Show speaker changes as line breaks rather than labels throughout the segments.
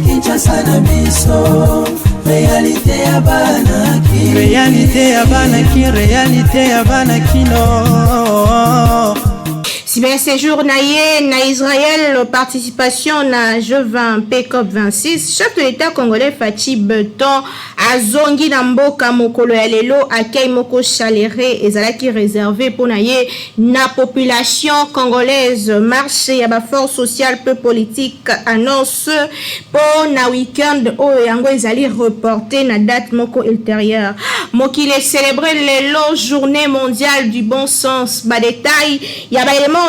Kinshasa na biso réalité ya banaki réalité ya banakino.
Si bien séjour na Israël, participation na G20 PCOP 26, chef de l'État congolais Fachi Beton a zongi na mboka mokolo ya lelo accueil moko chaleureux ezalaki réservé pour na population congolaise. Marché ya ba force sociale peu politique annonce pour na week-end o yango ezali reporté na date moko ultérieure. Mokile célébrer lelo journée mondiale du bon sens. Ba détail ya ba élément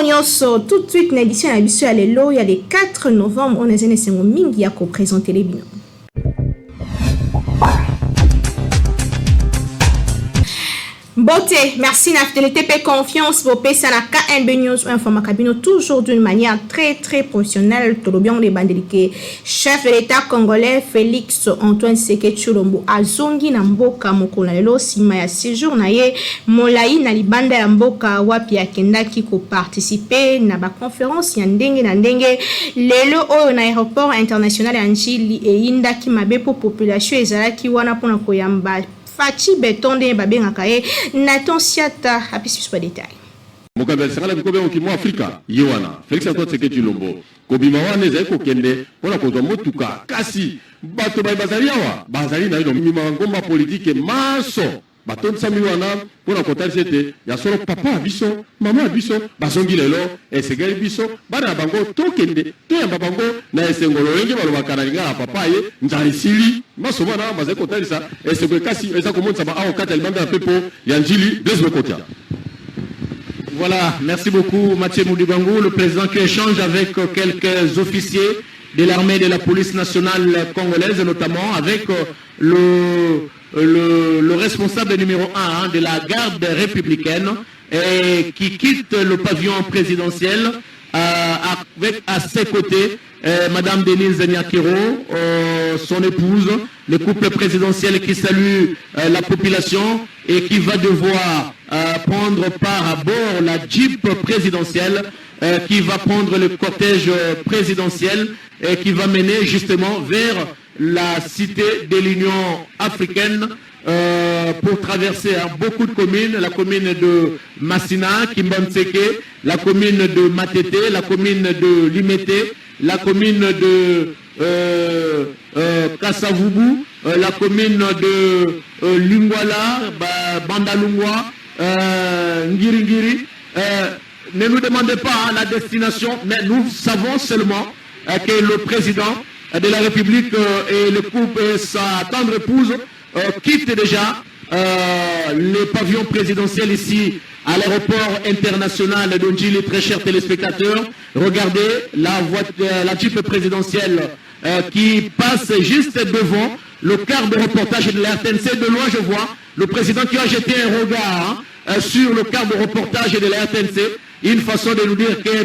tout de suite, l'édition à l'édition à l'élo, il y a le 4 novembre, on est en mingi à présenter les binômes. Beauté, merci na fidélité et confiance pour PSA na KNB News ou Informa Cabino, toujours d'une manière très professionnelle. Tout le bien les bandeliqués. Chef de l'État congolais Félix Antoine Tshisekedi Tshilombo azongi na mboka mokolo lelo sima ya séjour na ye molai na libanda ya mboka wapi akendaki ko participer na ba conférence ya ndenge na ndenge lelo oyo na aéroport international ya Njili eyindaki mabe pour population ezalaki wana pona koyamba Fachi Beton de babengaka ye Nathan Siata apisi pas détail.
Mokabel sala bikobe okimo Afrika yewana Félix Antoine Tshisekedi Tshilombo kobima wana ezali kokende pona kozwa motuka kasi bato bazali awa bazali na yo mima ngomba politique maso baton sami wana pona kotalisa ete ya solo papa biso mama biso bazongi lelo esegeli biso bana bango tokende toyamba bango na esengolo lenge balobaka na linga papa ye nzalisili maso bana bazali kotalisa esegwe kasi eza komonisa ba awo kata libanda ya pepo ya Njili Blaise Kotia.
Voilà, merci beaucoup Mathieu Moudibangou, le président qui échange avec quelques officiers de l'armée et de la police nationale congolaise, notamment avec le responsable numéro 1 de la garde républicaine qui quitte le pavillon présidentiel avec à ses côtés Madame Denise Nyakiro, son épouse, le couple présidentiel qui salue la population et qui va devoir prendre part à bord la Jeep présidentielle qui va prendre le cortège présidentiel et qui va mener justement vers la cité de l'Union africaine pour traverser beaucoup de communes, la commune de Massina, Kimbanseke, la commune de Matete, la commune de Limete, la commune de Kasavubu, la commune de Lingwala, Bandalungwa, Ngiri. Ne nous demandez pas la destination, mais nous savons seulement que le président de la République et le couple et sa tendre épouse quittent déjà le pavillon présidentiel ici à l'aéroport international de Njili. Très chers téléspectateurs, regardez la Jeep présidentielle qui passe juste devant le quart de reportage de la RTNC. De loin, je vois le président qui a jeté un regard sur le quart de reportage de la RTNC. Une façon de nous dire que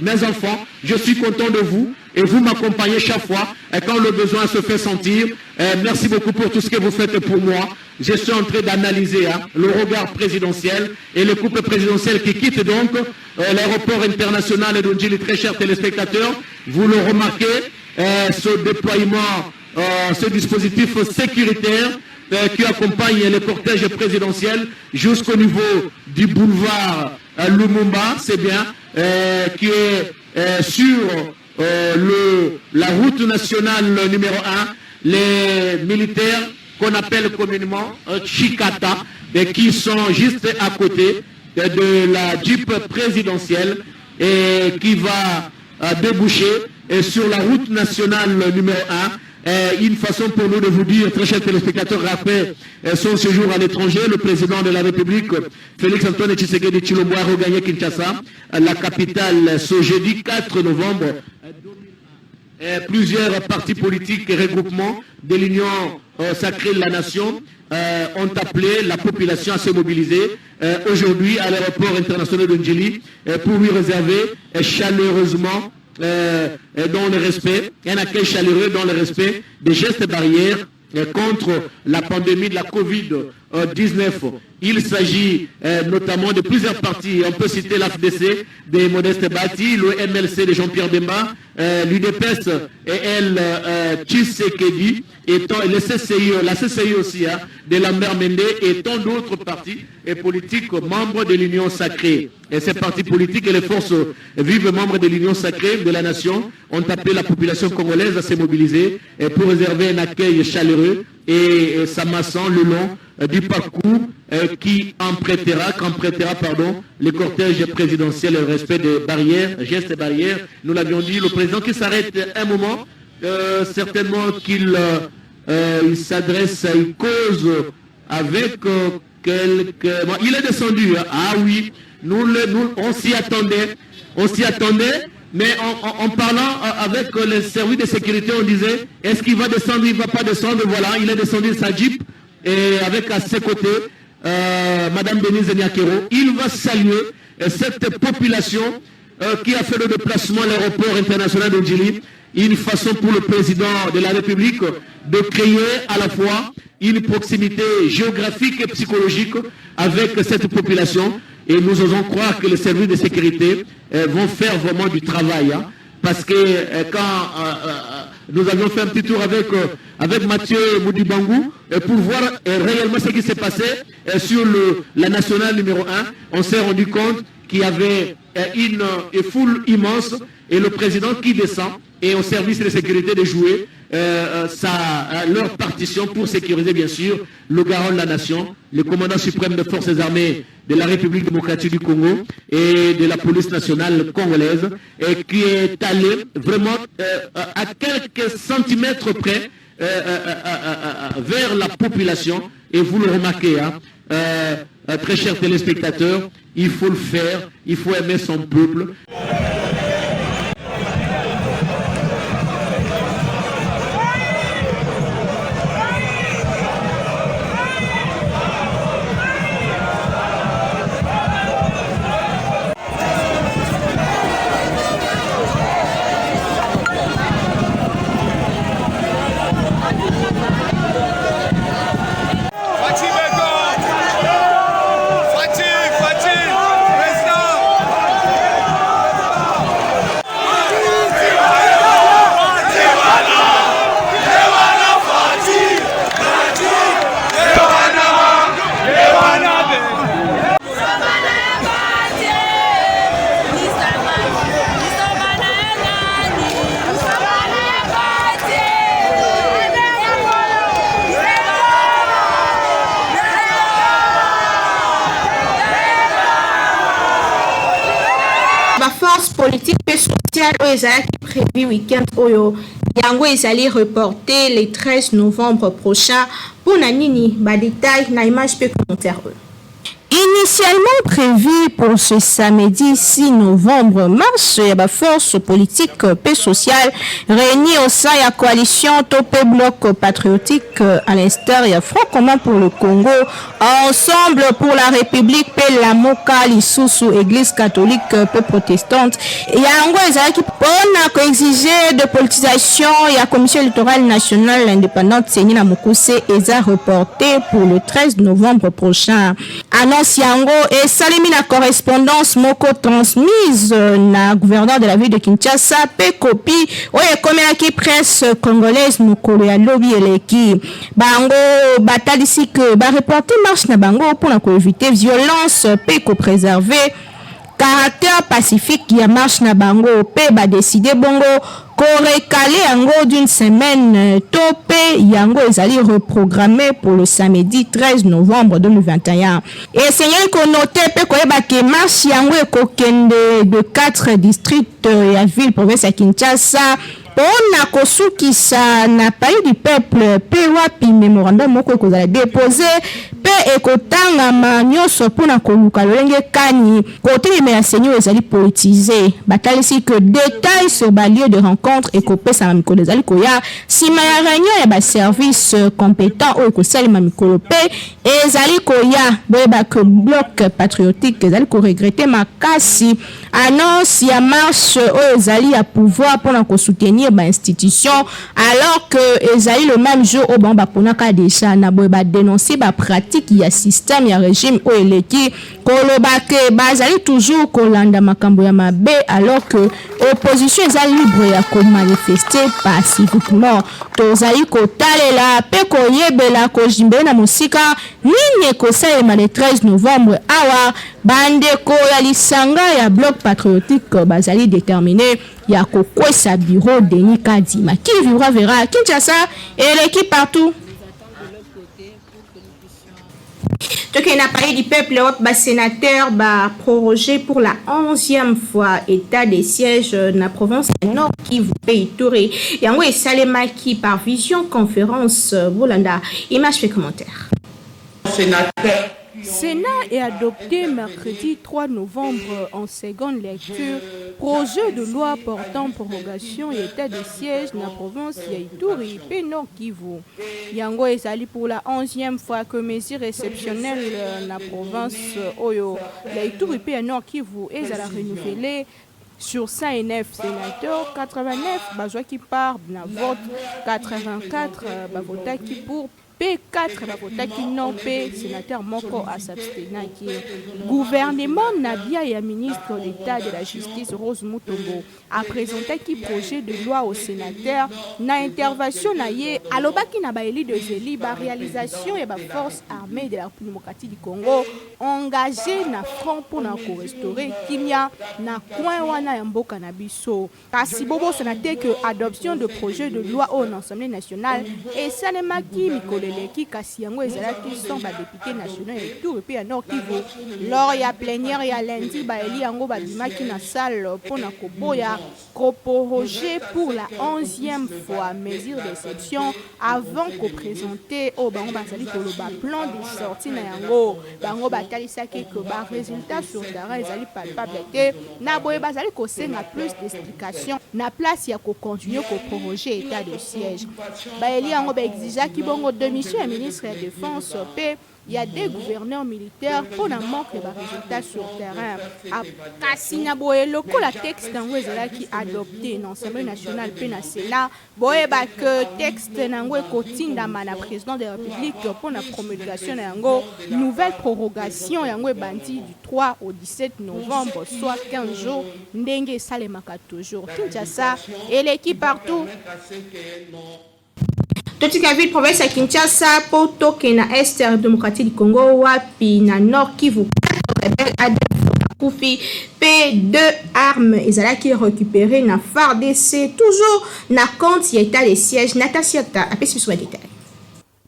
mes enfants, je suis content de vous et vous m'accompagnez chaque fois quand le besoin se fait sentir. Merci beaucoup pour tout ce que vous faites pour moi. Je suis en train d'analyser le regard présidentiel et le couple présidentiel qui quitte donc l'aéroport international de Njili. Très chers téléspectateurs, vous le remarquez, ce déploiement, ce dispositif sécuritaire qui accompagne le cortège présidentiel jusqu'au niveau du boulevard Lumumba, c'est bien, qui est sur la route nationale numéro 1, les militaires qu'on appelle communément Chikata, et qui sont juste à côté de la Jeep présidentielle et qui va déboucher sur la route nationale numéro 1. Une façon pour nous de vous dire, très chers téléspectateurs, après son séjour à l'étranger, le président de la République, Félix Antoine Tshisekedi Tshilombo, a regagné Kinshasa, la capitale, ce jeudi 4 novembre. Plusieurs partis politiques et regroupements de l'Union sacrée de la Nation ont appelé la population à se mobiliser aujourd'hui à l'aéroport international de Njili pour lui réserver chaleureusement dans le respect, un accueil chaleureux dans le respect des gestes barrières contre la pandémie de la Covid-19. Il s'agit notamment de plusieurs partis. On peut citer l'AFDC de Modeste Bati, le MLC de Jean-Pierre Demba, l'UDPS et Tshisekedi, et le CCI, la CCI aussi, de Lambert Mende, et tant d'autres partis et politiques membres de l'Union sacrée. Et ces partis politiques et les forces vives membres de l'Union sacrée de la nation ont appelé la population congolaise à se mobiliser pour réserver un accueil chaleureux et s'amassant le long du parcours qui empruntera le cortège présidentiel au respect des barrières, gestes et barrières. Nous l'avions dit, le président qui s'arrête un moment, certainement qu'il s'adresse à une cause avec quelques... Bon, il est descendu, hein. Ah oui, nous on s'y attendait, mais en parlant avec les services de sécurité, on disait, est-ce qu'il va descendre, il ne va pas descendre, voilà, il est descendu de sa Jeep, et avec à ses côtés, Madame Denise Niakero, il va saluer cette population qui a fait le déplacement à l'aéroport international de Djili, une façon pour le président de la République de créer à la fois une proximité géographique et psychologique avec cette population. Et nous osons croire que les services de sécurité vont faire vraiment du travail. Hein, parce que quand nous avions fait un petit tour avec Mathieu Moudibangou pour voir réellement ce qui s'est passé sur la nationale numéro 1, on s'est rendu compte qu'il y avait une foule immense et le président qui descend et au service de sécurité de jouer leur partition pour sécuriser bien sûr le garant de la nation, le commandant suprême des forces armées de la République démocratique du Congo et de la police nationale congolaise, et qui est allé vraiment à quelques centimètres près vers la population. Et vous le remarquez, hein, très chers téléspectateurs, il faut le faire, il faut aimer son peuple.
politique et sociale prévu week-end oyo yango ezali reporté le 13 novembre prochain pour nanini ba détail na image pe commentaire. Initialement prévu pour ce samedi 6 novembre, marche la force politique et sociale réunie au sein de la coalition Topé Bloc Patriotique à l'instar et Front commun pour le Congo, ensemble pour la République, la Moka, l'Issoussou, Église catholique, peu protestante. Il y a un gros qui a exigé de politisation et la Commission électorale nationale indépendante Sénina Moukousse est reporté pour le 13 novembre prochain. Annonce yango et salimi la correspondance moko transmise na gouverneur de la ville de Kinshasa pe copie oye komelaki presse congolaise mokolo ya lobi eleki bango batalisi que ba reporter marche na bango pour ko éviter violence pe ko préserver caractère pacifique ya marche na bango pe ba décider bongo recalé yango d'une semaine topé yango ezali reprogrammé pour le samedi 13 novembre 2021 et seigneur ko noté pe ko yeba ke marche yango ekokende de 4 districts ya ville province ya Kinshasa on a kosukisa na pays du peuple pe wapi mémorandum moko kozala déposé pe ekotanga manyoso pona koluka lolenge kani côté mais seigneur ezali politisé batalisi que détails sur ba lieu de rencontre et kopesa na mikolo ezali koya sima ya réunion ya ba service compétent o ekosali ma mikolo pe ezali koya boyeba que bloc patriotique ezali ko regretter makasi annonce ya marche oyo ezali ya pouvoir pour ko soutenir ba institution alors que ezali le même jour au bon baponaka déjà na boyeba dénoncer ba pratique ya système ya régime oyo eleki kolobake bazali toujours kolanda makambo ya mabe alors que opposition ezali libre ya ko manifester pacifiquement tozali kotalela pe koyebela kojimbela na musika nini kosalema le 13 novembre awa bandeko ya lisanga ya bloc patriotique bazali déterminé ya kokwesa bureau Denis Kadima qui vivra verra Kinshasa et l'équipe partout. Donc, il a parlé du peuple, le sénateur va proroger pour la 11e fois état des sièges dans la province Nord Kivu Ituri. Et en gros, Salemaki par vision conférence Bolanda. Image fait commentaire.
Sénat est adopté mercredi 3 novembre en seconde lecture projet de loi portant prorogation et état de siège dans la province d'Ituri et Nord Kivu. Yango ezali pour la 11e fois que mesures exceptionnelles dans la province Oyo, l'Ituri et Nord Kivu est à la renouvelée. Sur 109 sénateurs, 89 bazwa qui part dans vote, 84 bavota qui pour P4 bakotaki non P sénateur moko à s'abstenir qui gouvernement Nadia et ministre d'État de la Justice Rose Mutombo a présenté qui projet de loi au sénateur na intervention na ye alobaki na ba éli de Zeli ba réalisation et ba force armée de la République démocratique du Congo engagé na front pour na ko restaurer kimia na coin wana ya mboka na biso kasi bobo sénateur que adoption de projet de loi au Assemblée nationale et salemaki mikolo qui Kassiango et Zalaki sont députés nationaux et tout le pays à Nord Kivu. Lors y a plénière et à lundi, Baeli Ango Badima qui na salle pour na Koboya, prorogé pour la 11e fois mesure d'exception avant qu'on présente au Bango Basali pour le plan de sortie na Yango. Bango Batali Saki que ba résultat sur terrain et Zali palpable que na Boye Basali ko na plus d'explications. Na place y a ko continuer ko proroger état de siège. Baeli Ango ba exigea qui bongo demi Monsieur le ministre de la Défense, il y a des gouverneurs militaires pour un manque de résultats sur le terrain. À Kassina Boelo, le texte qui adopté dans l'Assemblée nationale et dans le Sénat, que texte n'a la président de la République pour la promulgation de nouvelle prorogation du 3 au 17 novembre, soit 15 jours, Ndenge Salemaka toujours. Kinshasa et l'équipe partout.
Totika ville province ya Kinshasa poto kena Est démocratique du Congo wapi na Nord Kivu Kufi P2 armes ezalaki récupéré na FARDC toujours na compte état des sièges Natasiata a plus de détails.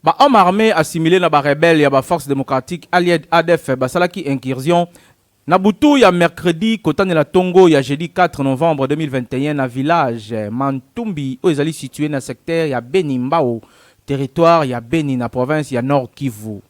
Ba homme armé assimilé na ba rebelle ya ba force démocratique alliée ADF basalaki incursion na butu ya mercredi kotane la Tongo ya jeudi 4 novembre 2021 na village Mantumbi où ezali situé na secteur ya Beni Mbao territoire ya Beni na province ya Nord Kivu.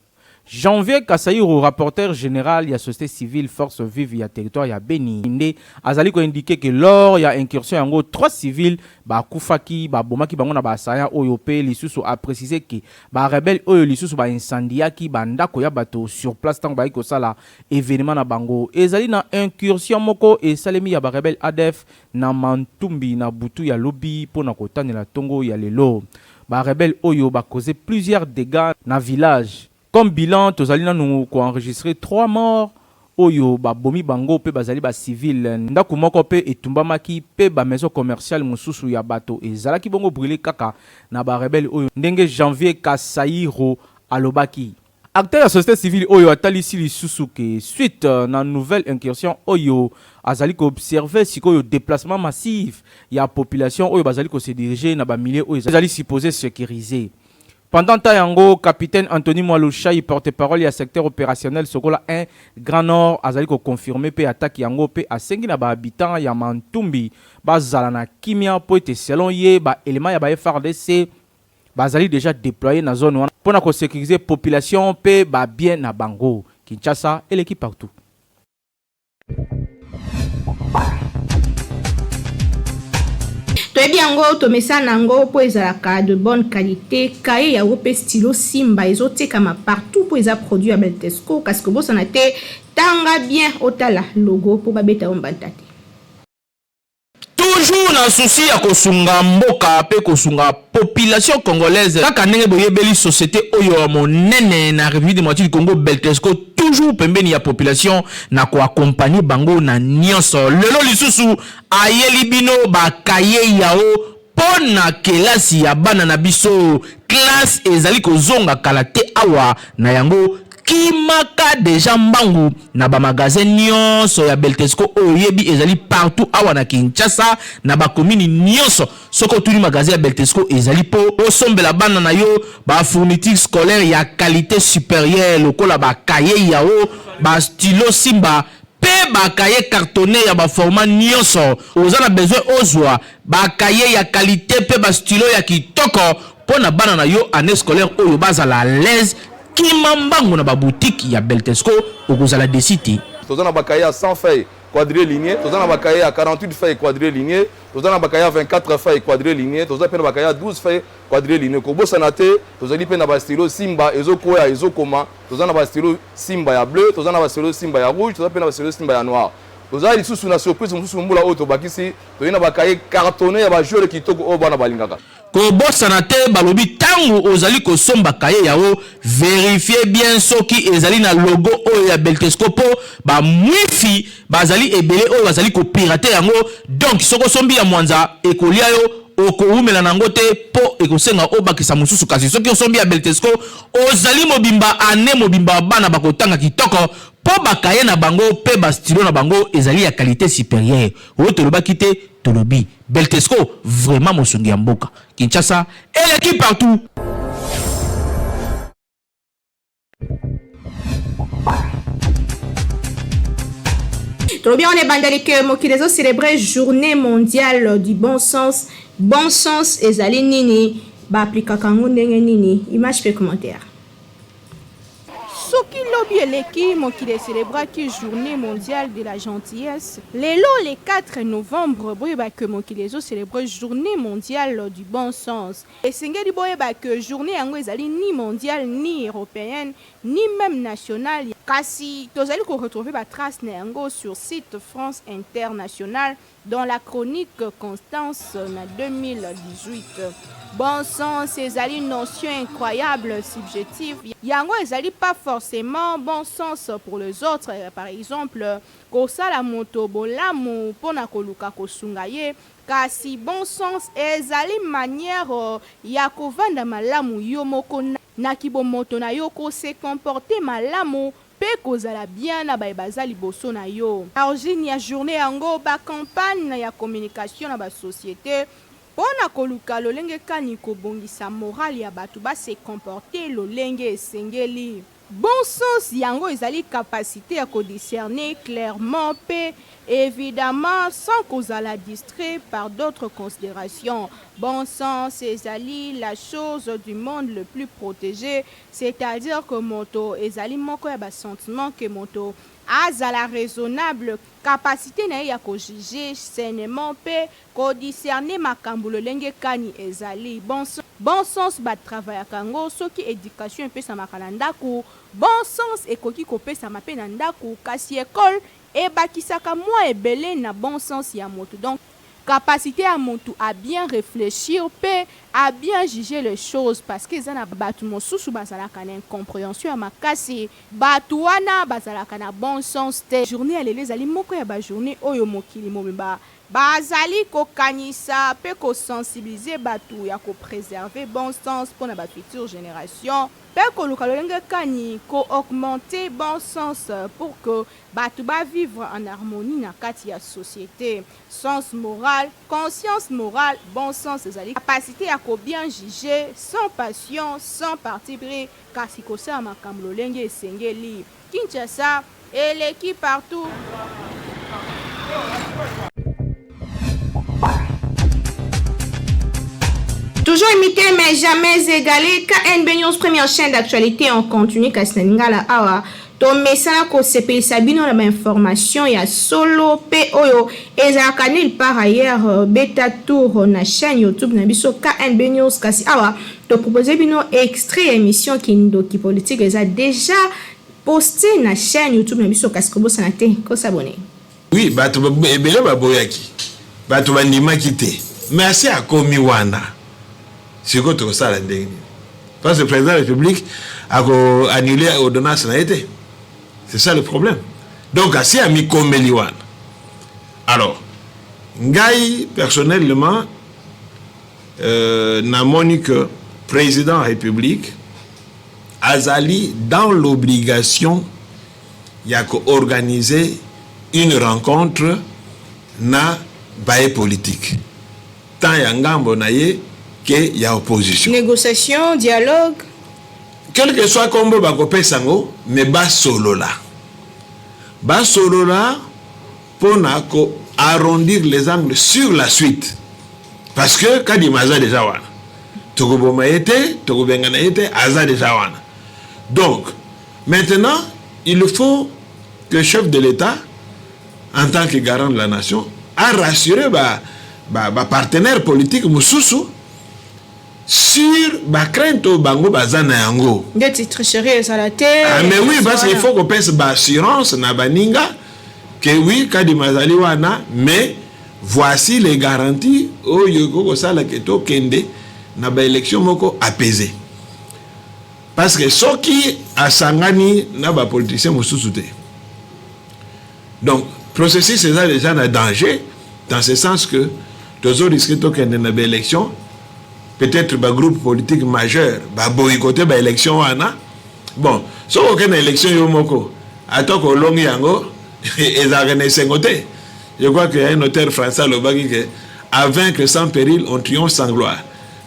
Janvier Kasaïro, rapporteur général ya société civile force vive ya territoire ya Beni Inde azali ko indiqué que lors ya incursion yango 3 civils ba kufaki ba bomaki bango na ba asaya oyo pe lisusu a précisé que ba rebelle oyo lisusu ba incendiaki ba ndako ya bato sur place tant ba iko sala événement na bango ezali na incursion moko et salemi ya ba rebelle ADF na Mantumbi na butu ya lobi pona kotane la Tongo ya lelo ba rebelle oyo ba causé plusieurs dégâts na village. Comme bilan, tozali nous enregistré 3 morts. Oyo ba bomi bango pe bazali ba civil ndaku moko pe etumbamaki pe ba maison commerciale mususu ya bato ezalaki bongo brûlé kaka na ba rebelle oyo ndenge Janvier Kasaïro alobaki. Acteur de la société civile oyo atalisi lisusu ke suite na nouvelle incursion oyo azali ko observer sikoyo déplacement massif ya population oyo bazali ko se diriger na ba milieu oyo azali supposé sécuriser. Pendant Tayango, capitaine Anthony Mwalouchaï, porte-parole du secteur opérationnel Sokola 1, Grand Nord, azali ko confirmer pe attaque yango pe a sengi na ba habitants ya Mantumbi, ba zalana kimia po ete selon ye ba élément ya ba FARDC bazali déjà déployé na zone wana pona ko sécuriser population pe ba bien na bango. Kinshasa et l'équipe partout.
toyebi yango tomesa nango po ezalaka de bonne qualité kaye ya pe stylo Simba ezotekama partout po eza produit ya Beltesco parce que bosana te tanga bien otala logo po babeta ombanta te.
Toujours na souci ya kosunga mboka pe kosunga population congolaise kaka ndenge boyebeli société oyo monene na République démocratique du Congo Beltesco toujours pembeni ya population na ko accompagner bango na nyonso lelo lisusu ayeli bino bakaye yao pona kelasi ya bana na biso classe ezali kozonga kala te awa na yango kimaka deja mbangu na ba magasin nyonso ya Beltesco oyebi ezali partout awa na Kinshasa na ba commune nyonso soko tuni magasin ya Beltesco ezali po osombela bana na yo ba fourniture scolaire ya qualité supérieure lokola ba cahier yao ba stylo Simba pe ba cahier cartonné ya ba format nyonso ozana besoin ozwa ba cahier ya qualité pe ba stylo ya kitoko pona bana na yo année scolaire oyo bazala à l'aise Kimambango na ba boutique ya Beltesco okozala desiti.
Tozana bakaya 100 feuilles quadrilinéées, tozana bakaya 48 feuilles quadrilinéées, tozana bakaya 24 feuilles quadrilinéées, tozana pena bakaya 12 feuilles quadrilinéées. Kobosa na te, tozali pena ba stylo Simba ezokoya ezokoma, tozana ba stylo Simba ya bleu, tozana ba stylo Simba ya rouge, tozana pena ba stylo Simba ya noir. Tozali lisusu na surprise mususu mbula oto bakisi, toyina bakaya cartonné ya ba joueur kitoko o bana balingaka.
Kobosa na te balobi tangu ozali kosomba kaye yao vérifier bien soki ezali na logo oyo ya Beltesco po ba mwifi bazali ebele oyo bazali ko pirater yango donc soko sombi ya mwanza ekolia yo okoumela nango te po ekosenga obakisa mususu kasi soki osombi ya Beltesco ozali mobimba ane mobimba bana bakotanga kitoko po bakaye na bango pe ba stylo na bango ezali ya qualité supérieure otolobaki te tolobi Beltesco vraiment mosungi ya mboka Kinshasa et l'équipe partout.
Trop bien, on est bandé que Mokilezo célébrer journée mondiale du bon sens. Bon sens ezali nini ba appliquer kango ndenge nini image pe commentaire.
Soki lobi eleki mokile célébraki journée mondiale de la gentillesse. Lelo le 4 novembre boyeba que mokile zo célébrer journée mondiale du bon sens. Esengeli boyeba que journée yango ezali ni mondiale ni européenne ni même nationale. Kasi tozali ko retrouver ba trace na yango sur site France International dans la chronique Constance na 2018. Bon sens, ezali une notion incroyable, subjective. Yango ezali pas forcément bon sens pour les autres. Par exemple, kosala moto bolamu pona koluka kosungaye. Kasi bon sens ezali manière ya kovanda malamu yo moko na kibomoto na yo ko se comporter malamu pe kozala bien na bazali boso na yo. Origine ya journée yango ba campagne ya communication na ba société pona koluka lolenge kani kobongisa morale ya batu ba se comporter lolenge esengeli. Bon sens yango ezali capacité à discerner clairement pe évidemment sans kozala distrait par d'autres considérations. Bon sens ezali la chose du monde le plus protégé, c'est-à-dire que moto ezali moko ya ba sentiment que moto azala raisonnable capacité na ya ko juger sainement pe ko discerner makambo lolenge kani ezali bon sens ba travail kango soki éducation pe sa makalanda ku bon sens ekoki ko pesa mape na ndaku kasi école e bakisaka moi ebele na bon sens ya moto. Donc capacité à moto à bien réfléchir pe à bien juger les choses parce que zana batu mosusu bazalaka na incompréhension ya makasi batu wana bazalaka na bon sens te. Journée alele ezali moko ya ba journée oyo mokili momeba bazali kokanisa pe ko sensibiliser batu ya ko préserver bon sens pour na ba future génération pe ko luka lolenge kani ko augmenter bon sens pour que batu ba vivre en harmonie na kati ya société. Sens moral, conscience morale, bon sens ezali capacité à ko bien juger sans passion, sans parti pris kasi ko sa makambo lolenge esengeli. Kinshasa et l'équipe partout.
Toujours imité mais jamais égalé. KNB News, première chaîne d'actualité en continu. Kasnengala Awa. tomesana kosepelisa bino na information ya solo pe oyo ezalaka nil par ailleurs beta tour na chaîne YouTube na biso KNB News kasi awa to proposer bino extrait émission Kindoki politique eza déjà posté na chaîne YouTube na biso kasi kobosana te ko s'abonner.
Oui, bato ebele baboyaki. Bato bandimaki te. Mais assez akomi wana. Siko to sala ndenge. Parce que le président de la République a annulé l'ordonnance na été. C'est ça le problème. Donc assez ami komeli wana. Alors, ngai personnellement n'a moni que président de la République azali dans l'obligation ya ko organiser une rencontre na baye politique. Tant ya ngambo na ye que ya opposition.
Négociation, dialogue.
Quel que soit combo bakope sango, mais bas solo là. Bas solo là pour arrondir les angles sur la suite. Parce que quand il m'a déjà wana. Tokoboma été, tokobengana été, aza déjà wana. Donc, maintenant, il faut que le chef de l'État, en tant que garant de la nation, a rassuré ba partenaire politique Moussoussou sur ba crainte au bango bazana yango.
Mais
oui, parce qu'il faut qu'on pèse ba assurance na baninga que oui, Kadi Mazali wana, mais voici les garanties au yoko sala keto kende na ba élection moko apaisée. Parce que ce qui a sangani n'a pas politicien Moussoussou. Donc, le processus est déjà en danger, dans ce sens que, tous les risques qu'il y a une élection, peut-être un groupe politique majeur, va boycotter l'élection. Bon, si on a une élection, attends qu'on longue yango, et ça a côté. Je crois qu'il y a un auteur français qui dit à vaincre sans péril, on triomphe sans gloire.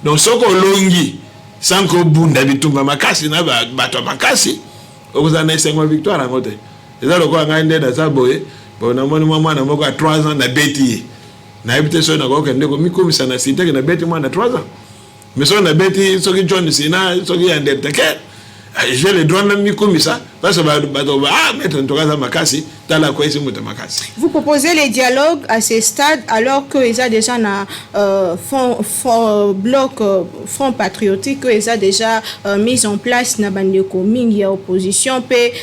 Donc, si on longue, sans que bunda bitumba makasi na bato makasi okuzana sengo victoire en côté eza lokwa ngande da saboye bona moni mwana moko a 3 ans na beti na ebite so na ko kende ko mikomisa na site na beti mwana 3 ans mais so na beti so ki John Sina so ki ande teke j'ai le droit de mikomisa parce que bato mettre en tout cas makasi tala ko esi muta makasi.
Vous proposez les dialogues à ce stade alors que ils a déjà na front patriotique que ils a déjà mis en place na bandeko mingi ya opposition pe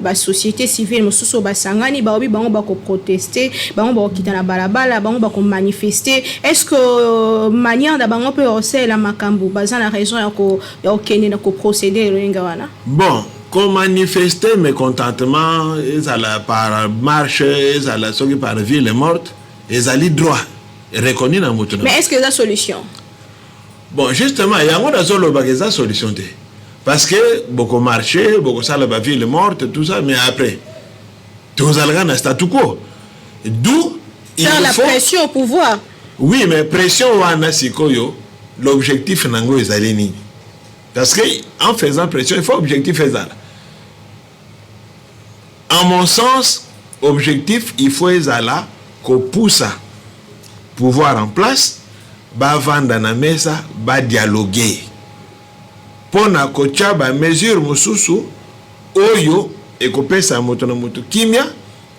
ba société civile mosusu basangani ba obi bango ba ko protester bango ba kita na balabala bango ba ko manifester. Est-ce que manière da bango pe osé la makambu bazana la raison ya ko kene na ko procéder loinga wana?
Bon, qu'on manifester mécontentement, ils allaient par marche, ils allaient par ville morte, ils allaient droit, reconnu dans le.
Mais est-ce que c'est la solution?
Bon, justement, il y a une solution. Parce que beaucoup marché, beaucoup ça, la ville morte, tout ça, mais après, tout ça, le statu quo. D'où il
faut la pression au pouvoir.
Oui, mais pression, l'objectif nango est allé. Parce qu'en faisant pression, il faut objectif faisable. En mon sens, objectif, il faut là qu'on pousse pouvoir en place, ba vendre na mesa, ba dialoguer. Pour na kocha ba mesure mususu oyo et ko pesa moto na moto kimia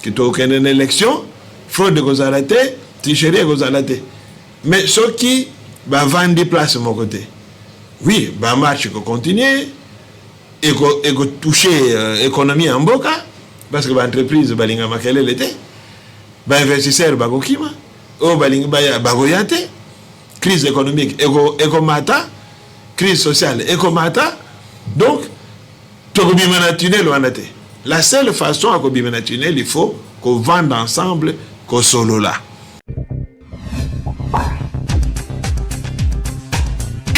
qui to kende na élection, fraude gozalate, tricherie gozalate. Mais ce qui ba vendre place mon côté. Oui, ba marche ko continuer et ko toucher économie en boka. Parce que l'entreprise balinga makele l'été, ba investisseur bagokima, o balinga baya bagoyate, crise économique écomata, crise sociale écomata. Donc tokobimana tunnel wanate. La seule façon à kobimana tunnel, il faut qu'on vende ensemble qu'on solo là.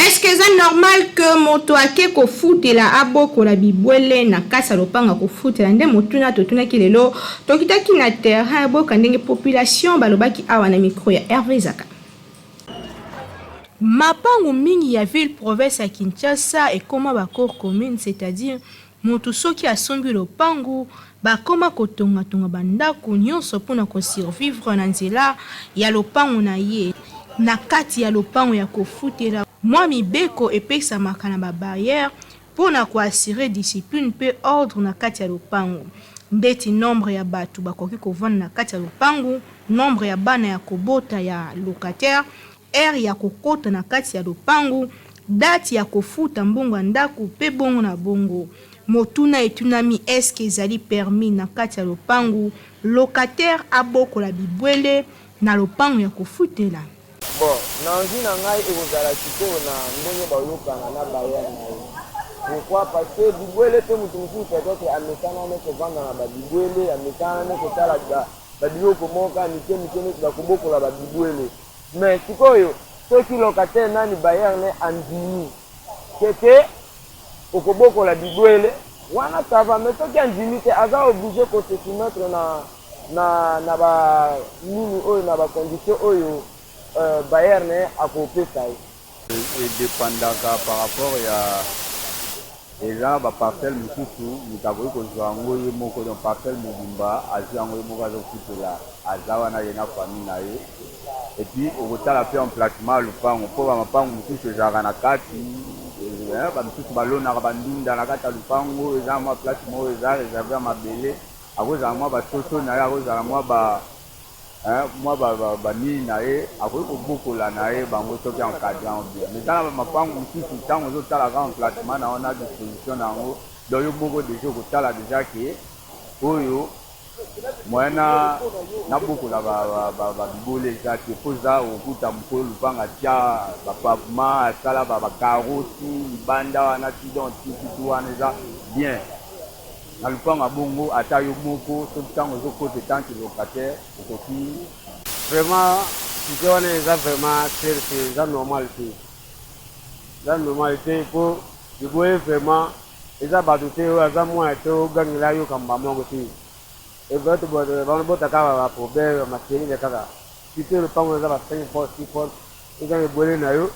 Est-ce que c'est normal que moto ake ko futela aboko la bibwele na kasa lopanga ko futela nde motuna totuna kilelo tokitaki na terrain aboka ndenge population balobaki awa na micro ya Hervé Zaka.
Mapangu mingi ya ville province ya Kinshasa et koma ba corps commune, c'est-à-dire moto soki asombi lopangu bakoma kotonga tonga bandako nyonso pona ko survivre na nzela ya lopangu na ye na kati ya lopangu ya kofutela mwa mibeko epesa makana ba barrière
pona koassurer discipline pe ordre na kati ya lopango. Ndeti nombre ya batu bakoki kovanda na kati ya lopango, nombre ya bana ya kobota ya locataire, heure ya kokota na kati ya lopango, date ya kofuta mbongo ya ndako pe bongo na bongo. Motuna etunami eske ezali permis na kati ya lopango locataire abokola bibwele na lopango ya kofutela.
Bon, nanzi na ngai ekozala sikoyo na ndenge bayokana na bayere na ye. Pourquoi? Parce que bibwele pe mutu mosusu peut-être amekana ne kovanda na babibwele, amekana ne kotala babiloko moka mike neti bakobokola babibwele. Mais sikoyo soki locataire nani bayere ne andimi keke okobokola bibwele wana tava, mais soki andimi te aza obligé ko se soumettre na ba nini oyo na ba condition oyo Bayer ne akopesa
et dépendaka par rapport ya eza ba parcelle mususu mutakoki kozwa yango ye moko na parcelle mobimba azwi yango ye moko azokutela aza wana ye na famille na ye et puis okotala pe emplacement ya lupango mpo bamapango mosusu ezalaka na kati bamisusu balonaka bandunda na kati ya lupango eza mwa place moko eza reserve ya mabele akozala mwa basoso na ye akozala mwa banini na ye akoki kobokola na ye bango soki encadrant bien mais tala mapango mosusu ntango ozotalaka emplacement na wana disposition na yango donc yo moko deja okotala deja ke oyo moyen na bokola babibole eza te mpo eza okuta mokolo lupanga atia bapavement asala bakaroti libanda wana ti donc tikutu wana eza bien na lupango bongo ata yo moko soki ntango ezokota etanke locataire okoki
vraiment sike wana eza vraiment serse eza normalité mpo liboye vraiment eza bato te oyo aza mwana te ogangela yo kamba moko te evato botaka baproblème bamaserine kaka site lupango eza ba 5 fois 6 fois eza ebwele na yo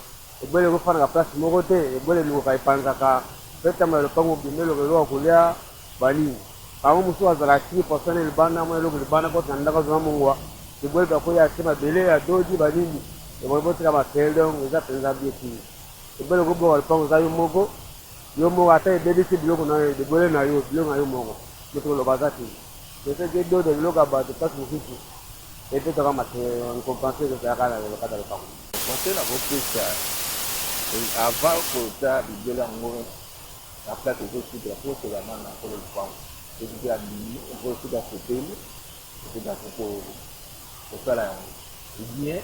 ebwele ekofanaka place moko te ebwele elingoka epanzaka petama ya lupango obima eloko eloka kolia bani bango mosusu azala 6% na libanda mwa eloko libanda koti na ndako azala mongwa ebwele bakoya ate mabele ya dodi banini ebwele botika masele donc eza mpenza bie ti ebwele koboka lupango eza yo moko ata ebebisi biloko na yo ebwele na yo biloko na yo moko moto koloba aza te soki dode biloko ya bato place mosusu epetaka compense ezalaka na lokata lupango
conseil na kopesa avant kota bibele yango na place ezosudra po oselama na nkolo lupango soki abimi okosuka sepeli okoda kosala yango ebien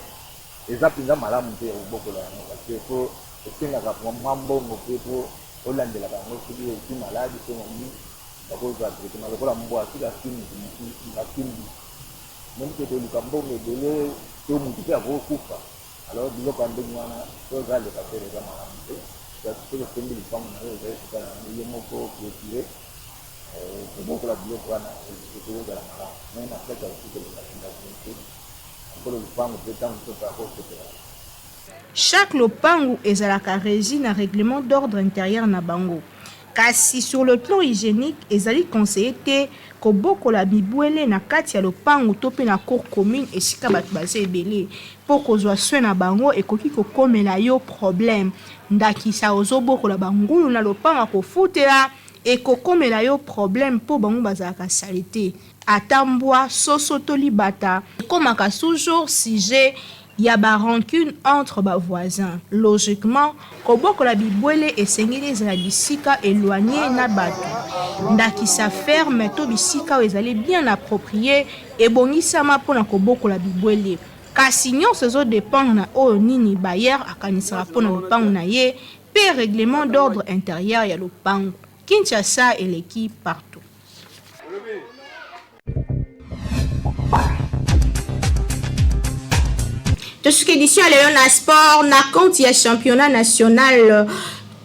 eza mpenza malamu te obokola yango parce po esengaka mwa mbongo mpe po olandelaka yango soki esi maladi so nani bakozwa traitement lokola mbwa soki asimbi même ke toluka mbongo ebele to motu mpe akokufa alors biloko ya ndenge wana toza locataire eza malamu te soki osembi lipango na yo eza esika na ye moko clôture kobokola biloko wana ekozala malamu me na place ya kosukelekate nkolo lupango mpe ntango soto akosepela.
Chaque lopango ezalaka régi na règlement d'ordre intérieur na bango. Kasi sur le plan hygiénique ezali conseillé te kobokola bibwele na kati ya lopango to pe na cour commune esika bato baza ebele mpo kozwa soin na bango ekoki kokomela yo problème ndakisa ozobokola bangulu na lopango akofutela ekokomela yo problème mpo bango bazalaka sale te ata mbwa soso to libata ekomaka toujours sujet ya ba rancune entre ba voisins. Logiquement, kobokola bibwele esengeli ezala bisika éloigné na bato. Ndakisa ferme to bisika ezali bien approprié ebongisama mpona kobokola bibwele. Kasi nyonso ezodépendre na oyo nini bayer akanisaka mpona lopango na ye pe règlement d'ordre intérieur ya lopango. Kinshasa eleki partout. De ce édition à Léon Sport, na compte ya championnat national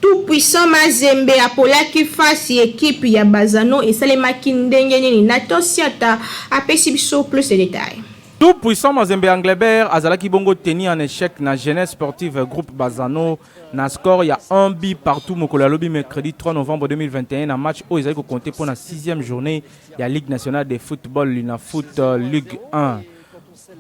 tout puissant Mazembe apolaki fasi équipe ya Bazano et Salemaki ndenge nini natosiata apesi biso plus de détails.
Tout puissant Mazembe Anglebert azalaki bongo tenu en échec na jeunesse sportive groupe Bazano na score ya 1 but partout mokolo lobi mercredi 3 novembre 2021 na match où ezali ko compter pour la 6e journée ya Ligue nationale de football Luna Foot Ligue 1.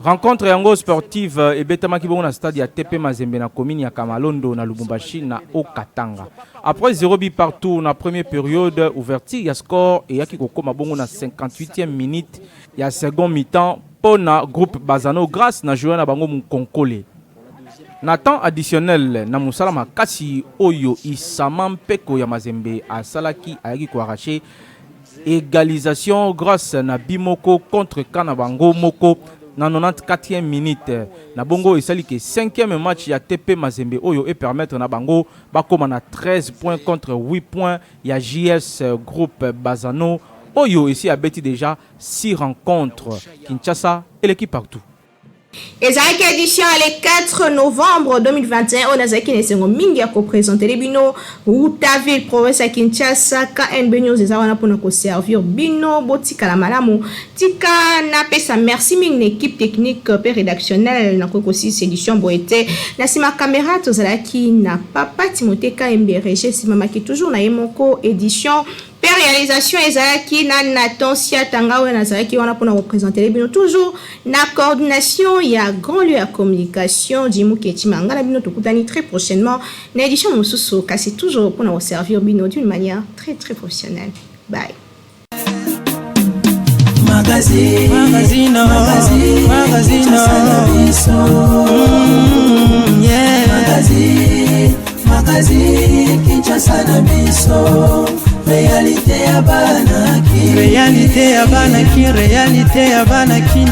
Rencontre yango sportive et betamaki bongo na stade ya TP Mazembe na commune ya Kamalondo na Lubumbashi na Okatanga. Après 0 but partout na première période, ouverture ya score et yaki kokoma bongo na 58e minute ya second mi-temps pour na groupe Bazano grâce na joueur na bango Mukonkole. Na temps additionnel na musala makasi oyo Isama Mpeko ya Mazembe asalaki ayaki ko arracher égalisation grâce na Bimoko contre Kanabango Moko na 94e minute. Na bongo esali ke 5e match ya TP Mazembe oyo et permettre na bango bakoma na 13 points contre 8 points ya JS groupe Bazano oyo ici a bêti déjà 6 rencontres. Kinshasa et l'équipe partout.
Ezaki édition le 4 novembre 2021 on azaki nesengo mingi ya ko présenter les bino Routaville province ya Kinshasa KNB News ezawana pona ko servir bino botika la malamu tika na pesa merci mingi na équipe technique et rédactionnelle na ko aussi édition boete na sima caméra tozalaki na papa Timothée KMB Régé simamaki toujours na yemoko édition réalisation ezalaki na Nathan Siatanga na zalaki wana pona représenter les bino toujours na coordination ya grand lieu à communication Jimou Ketimanga na bino tokutani très prochainement na édition mosusu kasi toujours pour nous servir bino d'une manière très très professionnelle. Bye.
Magazine Kinshasa na biso réalité ya banaki réalité ya banaki